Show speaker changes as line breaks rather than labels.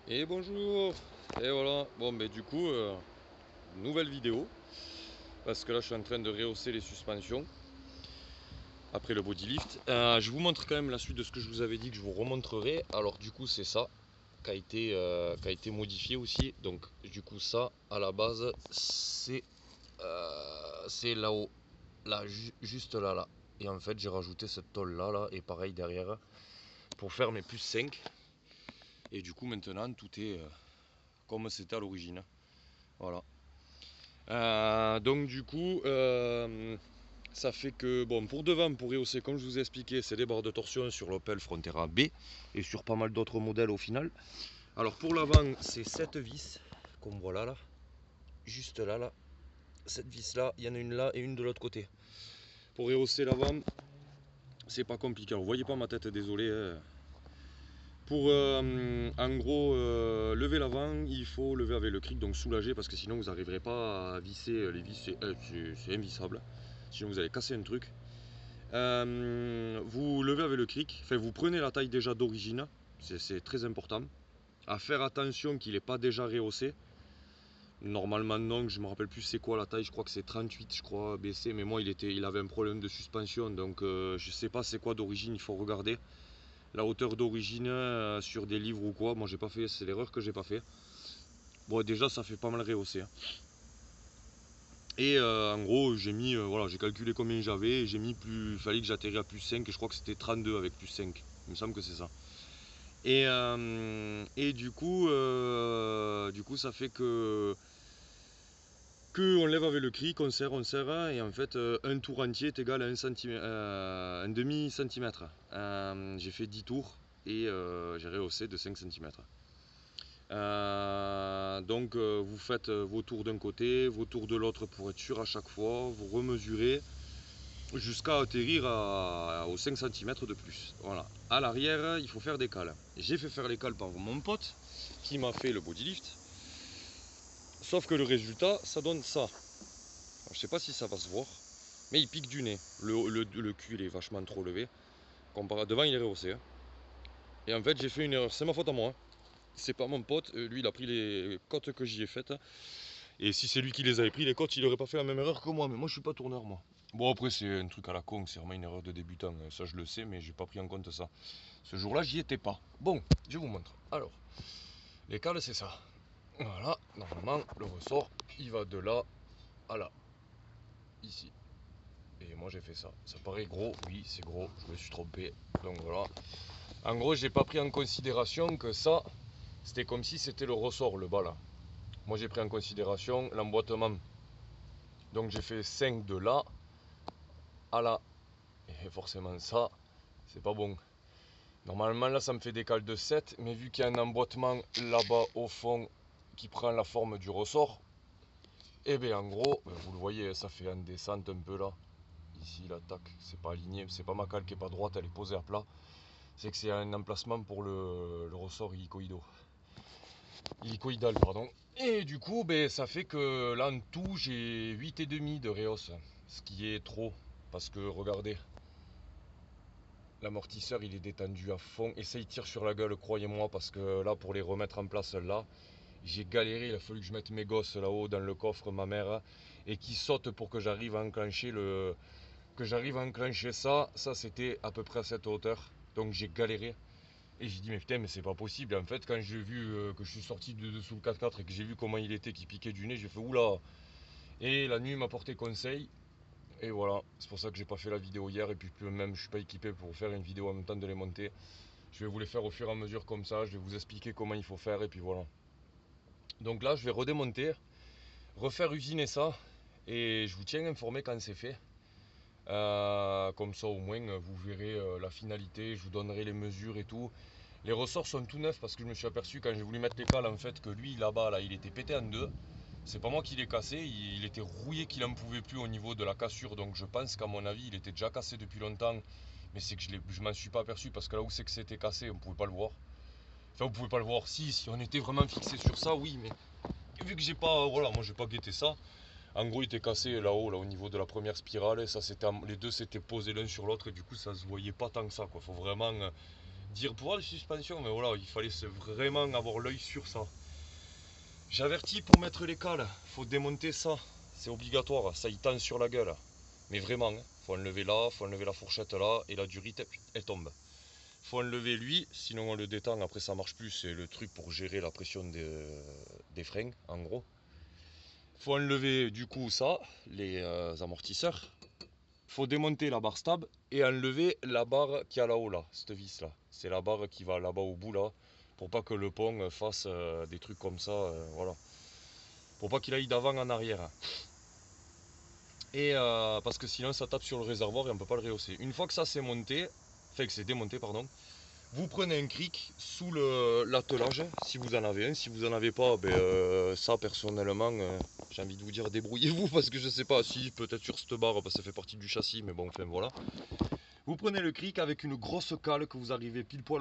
Et bonjour. Et voilà, bon mais du coup, nouvelle vidéo, parce que là je suis en train de rehausser les suspensions après le body lift. Je vous montre quand même la suite de ce que je vous avais dit que je vous remontrerai. Alors du coup c'est ça qui a été modifié aussi. Donc du coup ça à la base c'est là-haut, là juste là. Et en fait j'ai rajouté cette tôle là et pareil derrière pour faire mes plus 5. Et du coup maintenant tout est comme c'était à l'origine. Voilà. Donc du coup, ça fait que, bon, pour devant, pour rehausser, comme je vous ai expliqué, c'est des barres de torsion sur l'Opel Frontera B et sur pas mal d'autres modèles au final. Alors pour l'avant, c'est cette vis, comme voilà là, juste là. Cette vis là, il y en a une là et une de l'autre côté. Pour rehausser l'avant, c'est pas compliqué. Alors, vous voyez pas ma tête, désolé, hein. Pour en gros lever l'avant, il faut lever avec le cric, donc soulager, parce que sinon vous n'arriverez pas à visser les vis, c'est invissable. Sinon vous allez casser un truc. Vous levez avec le cric, enfin vous prenez la taille déjà d'origine, c'est très important. À faire attention qu'il n'est pas déjà rehaussé. Normalement non, je me rappelle plus c'est quoi la taille, je crois que c'est 38 je crois BC, mais moi il avait un problème de suspension, donc je sais pas c'est quoi d'origine, il faut regarder la hauteur d'origine sur des livres ou quoi. Moi j'ai pas fait, c'est l'erreur que j'ai pas fait. Bon déjà ça fait pas mal rehaussé, hein. Et en gros j'ai mis, voilà, j'ai calculé combien j'avais et j'ai mis plus, il fallait que j'atterrisse à plus 5 et je crois que c'était 32 avec plus 5. Il me semble que c'est ça. Et du coup ça fait que on lève avec le cric, on serre et en fait un tour entier est égal à un demi centimètre. J'ai fait 10 tours et j'ai rehaussé de 5 cm. Donc vous faites vos tours d'un côté, vos tours de l'autre pour être sûr à chaque fois, vous remesurez jusqu'à atterrir aux 5 cm de plus. Voilà. À l'arrière, il faut faire des cales. J'ai fait faire les cales par mon pote qui m'a fait le body lift. Sauf que le résultat, ça donne ça. Alors, je sais pas si ça va se voir, mais il pique du nez. Le cul il est vachement trop levé. Comparé devant, il est rehaussé, hein. Et en fait, j'ai fait une erreur. C'est ma faute à moi, hein. C'est pas mon pote. Lui, il a pris les côtes que j'y ai faites. Et si c'est lui qui les avait pris, les côtes, il aurait pas fait la même erreur que moi. Mais moi, je suis pas tourneur, moi. Bon, après, c'est un truc à la con. C'est vraiment une erreur de débutant. Ça, je le sais, mais j'ai pas pris en compte ça. Ce jour-là, j'y étais pas. Bon, je vous montre. Alors, les cales, c'est ça. Voilà, normalement, le ressort, il va de là à là. Ici. Et moi, j'ai fait ça. Ça paraît gros. Oui, c'est gros. Je me suis trompé. Donc voilà. En gros, j'ai pas pris en considération que ça, c'était comme si c'était le ressort, le bas là. Moi, j'ai pris en considération l'emboîtement. Donc, j'ai fait 5 de là à là. Et forcément, ça, c'est pas bon. Normalement, là, ça me fait des cales de 7. Mais vu qu'il y a un emboîtement là-bas au fond qui prend la forme du ressort, et bien en gros, vous le voyez, ça fait une descente un peu là. Ici, là, tac, c'est pas aligné. C'est pas ma cale qui est pas droite, elle est posée à plat. C'est que c'est un emplacement pour le ressort hélicoïdal, pardon. Et du coup, ben, ça fait que là en tout, j'ai 8,5 de réhausse, ce qui est trop. Parce que regardez, l'amortisseur il est détendu à fond et ça il tire sur la gueule, croyez-moi, parce que là pour les remettre en place là, j'ai galéré, il a fallu que je mette mes gosses là-haut dans le coffre, ma mère, et qui saute pour que j'arrive à enclencher ça. Ça c'était à peu près à cette hauteur, donc j'ai galéré. Et j'ai dit mais putain mais c'est pas possible. En fait quand j'ai vu que je suis sorti de dessous le 4x4 et que j'ai vu comment il était qui piquait du nez, j'ai fait oula. Et la nuit m'a porté conseil. Et voilà, c'est pour ça que j'ai pas fait la vidéo hier et puis même je suis pas équipé pour faire une vidéo en même temps de les monter. Je vais vous les faire au fur et à mesure comme ça, je vais vous expliquer comment il faut faire et puis voilà. Donc là je vais redémonter, refaire usiner ça et je vous tiens informé quand c'est fait. Comme ça au moins vous verrez la finalité, je vous donnerai les mesures et tout. Les ressorts sont tout neufs parce que je me suis aperçu quand j'ai voulu mettre les cales en fait que lui là-bas là il était pété en deux. C'est pas moi qui l'ai cassé, il était rouillé qu'il en pouvait plus au niveau de la cassure, donc je pense qu'à mon avis il était déjà cassé depuis longtemps. Mais c'est que je m'en suis pas aperçu parce que là où c'est que c'était cassé on pouvait pas le voir. Enfin vous pouvez pas le voir, si on était vraiment fixé sur ça oui, mais vu que j'ai pas, voilà, moi j'ai pas guetté ça. En gros il était cassé là-haut là au niveau de la première spirale et ça c'était, les deux s'étaient posés l'un sur l'autre et du coup ça se voyait pas tant que ça quoi. Faut vraiment dire pouvoir de suspension, mais voilà, il fallait vraiment avoir l'œil sur ça. J'avertis pour mettre les cales, faut démonter ça, c'est obligatoire, ça y tend sur la gueule. Mais vraiment, faut enlever là, faut enlever la fourchette là, et la durite elle tombe. Faut enlever lui, sinon on le détend, après ça marche plus, c'est le truc pour gérer la pression des freins, en gros. Faut enlever du coup ça, les amortisseurs. Faut démonter la barre stab et enlever la barre qui a là-haut là, cette vis là. C'est la barre qui va là-bas au bout là, pour pas que le pont fasse des trucs comme ça, voilà. Pour pas qu'il aille d'avant en arrière. Et parce que sinon ça tape sur le réservoir et on peut pas le rehausser. Une fois que ça c'est monté, enfin que c'est démonté pardon, vous prenez un cric sous l'attelage, si vous en avez un. Si vous en avez pas, ça personnellement, j'ai envie de vous dire débrouillez-vous parce que je sais pas, si peut-être sur cette barre, parce que ça fait partie du châssis, mais bon, enfin voilà. Vous prenez le cric avec une grosse cale que vous arrivez pile poil à